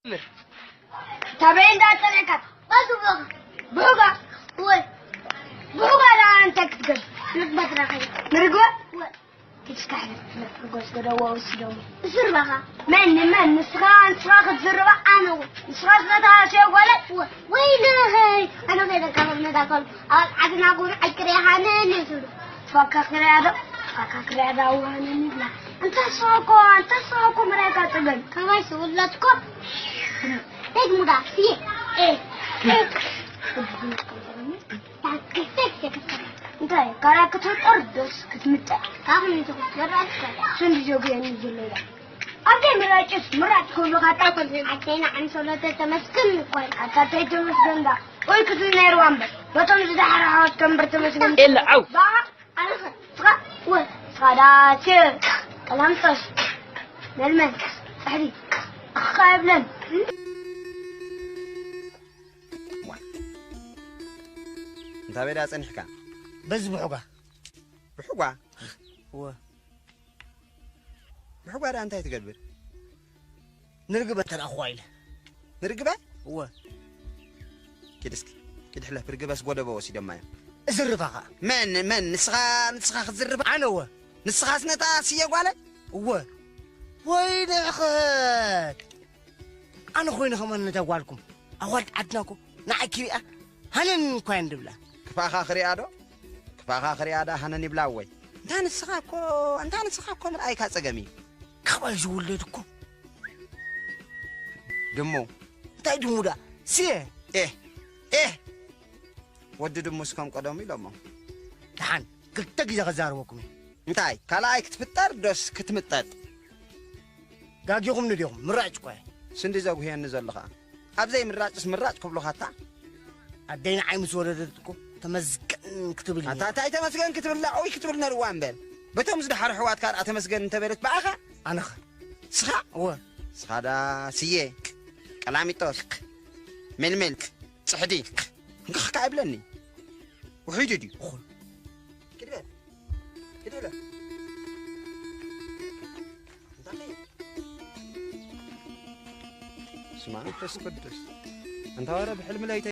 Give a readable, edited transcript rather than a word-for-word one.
تابعين ده تلقى بس بوغا بوغا لا أنت كتقول نقبض رخي نرجع تستحلف نرجع سدوا وسدوا زربها من نسخان صراخ زربها أنا نسخان لا شيء ولا وين هاي أنا كذا كلام نداكل عدنا أقول أكره أنا نسول فكر هذا وأنا نبلا أنت ساقو مريكا تقول كم يسول لتكو هيك مدافع إيه انتي كراك تطردس كتمتع كامل تقول مرات شنو جوجي نزلنا أبدي مرات كل خطأ كنت عتينا عن صلاة تمسكن كوي عتاتي تمسكن دا وي كتير نيروان بس وتم زحرة كم برتمسكن إلا عو بقى أنا خا صداتي كلام طش نلمن أحدي أخابلن انت بيدا صنحكا بس بحقه بحقا دا انت تقدر نرقبه ترى اخويل نرقبه هو كدسك كد حله برقبه سقوده بوسي دمايا زرفها من نسخه خزرب انا هو نسخه سنتا سيه قاله هو وين اخذ انا خوينا كمان نتقالكم اود عدناكم نعكي هنن كوين دبلا كفاخا خري ادو هنن يبلاوي انت نسخاكو مرأي كاصقمي كباي ولدكم دمو تاي دمودا سي ايه ود دمو سكم قدامي لما دحان قلت جزا غزاروكم انتاي كلاي كتفطر دوس كتمطط قاقيكم نديهم مراج كوي سندي زغو هي نزلخا ابزي مراج كبلو خاطا ادينا عيمس ولدتكم تمزقن كتب لي انت تمزقن كتب لنا او يكتب لنا روان بل بتم زدحر حوات كار تمزقن انت بيرت باخا انا سخا هو سخادا سيه كلاميتوس ململ صحدي نخ كابلني وحيدي خل كده اسمع بس قدس انت ورا بحلم لا